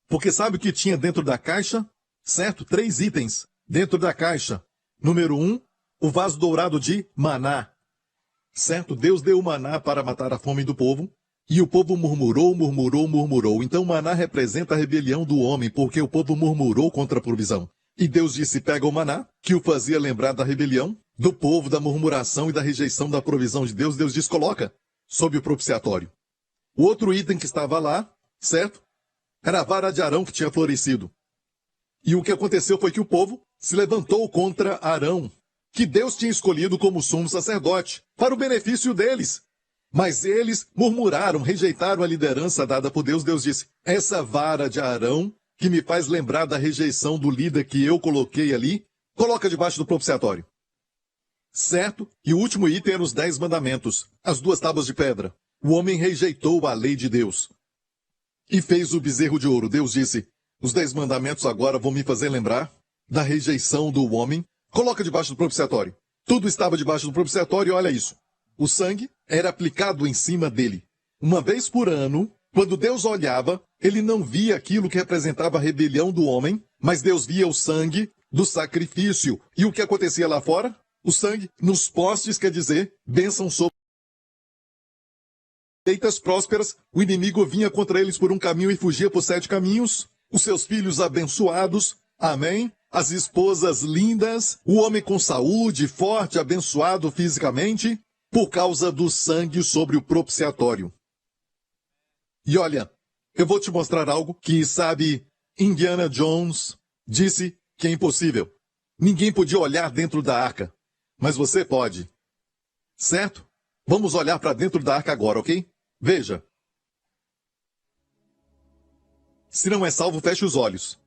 Porque sabe o que tinha dentro da caixa? Certo? 3 itens dentro da caixa. Número 1, o vaso dourado de maná. Certo? Deus deu o maná para matar a fome do povo. E o povo murmurou, murmurou, murmurou. Então o maná representa a rebelião do homem, porque o povo murmurou contra a provisão. E Deus disse, pega o maná, que o fazia lembrar da rebelião, do povo, da murmuração e da rejeição da provisão de Deus. Deus diz, coloca sob o propiciatório. O outro item que estava lá, certo? Era a vara de Arão que tinha florescido. E o que aconteceu foi que o povo se levantou contra Arão, que Deus tinha escolhido como sumo sacerdote, para o benefício deles. Mas eles murmuraram, rejeitaram a liderança dada por Deus. Deus disse, essa vara de Arão, que me faz lembrar da rejeição do líder que eu coloquei ali, coloca debaixo do propiciatório. Certo? E o último item eram os 10 mandamentos, as 2 tábuas de pedra. O homem rejeitou a lei de Deus e fez o bezerro de ouro. Deus disse, os 10 mandamentos agora vão me fazer lembrar da rejeição do homem. Coloca debaixo do propiciatório. Tudo estava debaixo do propiciatório e olha isso. O sangue era aplicado em cima dele. Uma vez por ano, quando Deus olhava, ele não via aquilo que representava a rebelião do homem, mas Deus via o sangue do sacrifício. E o que acontecia lá fora? O sangue nos postes, quer dizer, bênção sobre feitas prósperas, o inimigo vinha contra eles por um caminho e fugia por 7 caminhos, os seus filhos abençoados, amém? As esposas lindas, o homem com saúde, forte, abençoado fisicamente, por causa do sangue sobre o propiciatório. E olha, eu vou te mostrar algo que, sabe, Indiana Jones disse que é impossível. Ninguém podia olhar dentro da arca, mas você pode. Certo? Vamos olhar para dentro da arca agora, ok? Veja. Se não é salvo, feche os olhos.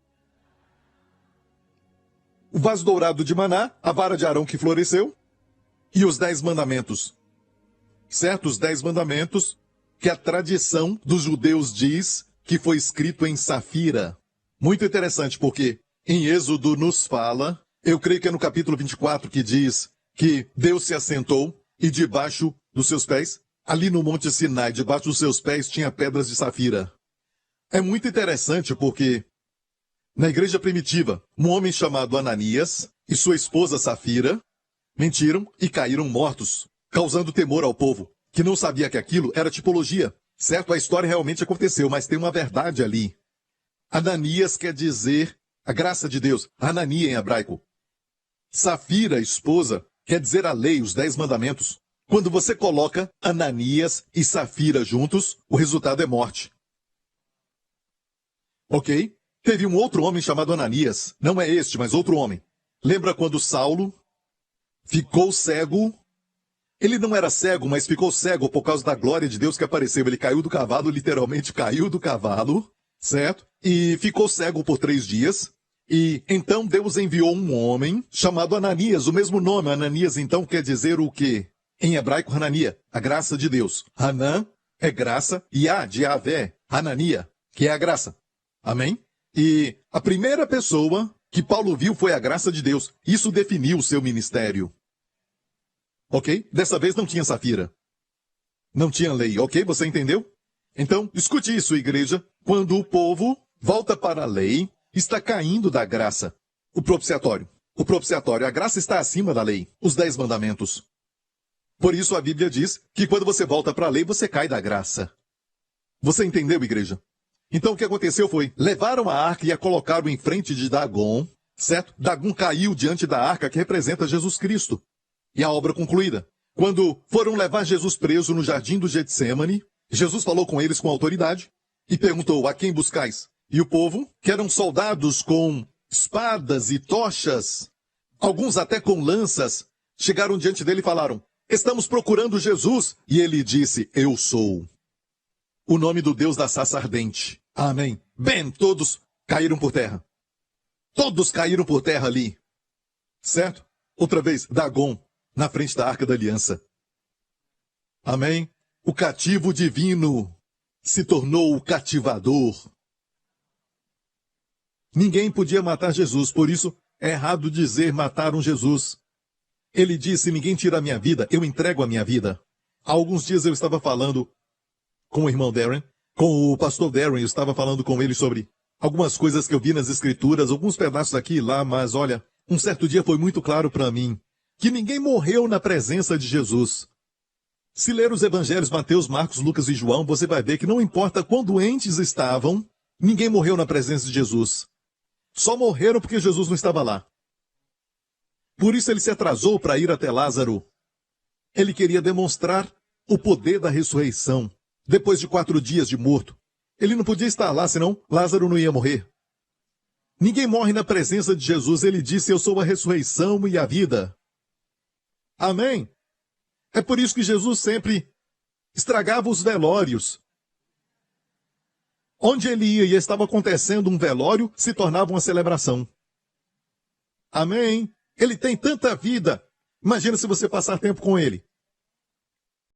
O vaso dourado de maná, a vara de Arão que floresceu, e os 10 mandamentos. Certo? Os 10 mandamentos que a tradição dos judeus diz que foi escrito em safira. Muito interessante, porque em Êxodo nos fala, eu creio que é no capítulo 24 que diz que Deus se assentou e debaixo dos seus pés, ali no Monte Sinai, debaixo dos seus pés, tinha pedras de safira. É muito interessante porque na igreja primitiva, um homem chamado Ananias e sua esposa Safira mentiram e caíram mortos, causando temor ao povo, que não sabia que aquilo era tipologia. Certo? A história realmente aconteceu, mas tem uma verdade ali. Ananias quer dizer a graça de Deus. Anania em hebraico. Safira, esposa, quer dizer a lei, os 10 mandamentos. Quando você coloca Ananias e Safira juntos, o resultado é morte. Ok? Teve um outro homem chamado Ananias. Não é este, mas outro homem. Lembra quando Saulo ficou cego? Ele não era cego, mas ficou cego por causa da glória de Deus que apareceu. Ele caiu do cavalo, literalmente caiu do cavalo, certo? E ficou cego por 3 dias. E então Deus enviou um homem chamado Ananias, o mesmo nome. Ananias então quer dizer o quê? Em hebraico, Hanania, a graça de Deus. Hanan é graça e A de Yahvé, Hanania, que é a graça. Amém? E a primeira pessoa que Paulo viu foi a graça de Deus. Isso definiu o seu ministério. Ok? Dessa vez não tinha Safira. Não tinha lei, ok? Você entendeu? Então, escute isso, igreja. Quando o povo volta para a lei, está caindo da graça. O propiciatório. O propiciatório, a graça está acima da lei. Os 10 mandamentos. Por isso a Bíblia diz que quando você volta para a lei, você cai da graça. Você entendeu, igreja? Então o que aconteceu foi, levaram a arca e a colocaram em frente de Dagon, certo? Dagon caiu diante da arca que representa Jesus Cristo. E a obra concluída. Quando foram levar Jesus preso no jardim do Getsêmani, Jesus falou com eles com autoridade e perguntou, a quem buscais? E o povo, que eram soldados com espadas e tochas, alguns até com lanças, chegaram diante dele e falaram, estamos procurando Jesus. E ele disse, eu sou. O nome do Deus da sarça ardente. Amém. Bem, todos caíram por terra. Todos caíram por terra ali. Certo? Outra vez, Dagon, na frente da Arca da Aliança. Amém? O cativo divino se tornou o cativador. Ninguém podia matar Jesus, por isso é errado dizer mataram Jesus. Ele disse, ninguém tira a minha vida, eu entrego a minha vida. Há alguns dias eu estava falando com o irmão Darren, com o pastor Darren, eu estava falando com ele sobre algumas coisas que eu vi nas Escrituras, alguns pedaços aqui e lá, mas olha, um certo dia foi muito claro para mim que ninguém morreu na presença de Jesus. Se ler os evangelhos Mateus, Marcos, Lucas e João, você vai ver que não importa quão doentes estavam, ninguém morreu na presença de Jesus. Só morreram porque Jesus não estava lá. Por isso ele se atrasou para ir até Lázaro. Ele queria demonstrar o poder da ressurreição. Depois de 4 dias de morto, ele não podia estar lá, senão Lázaro não ia morrer. Ninguém morre na presença de Jesus. Ele disse, eu sou a ressurreição e a vida. Amém? É por isso que Jesus sempre estragava os velórios. Onde ele ia e estava acontecendo um velório, se tornava uma celebração. Amém? Ele tem tanta vida. Imagina se você passar tempo com ele.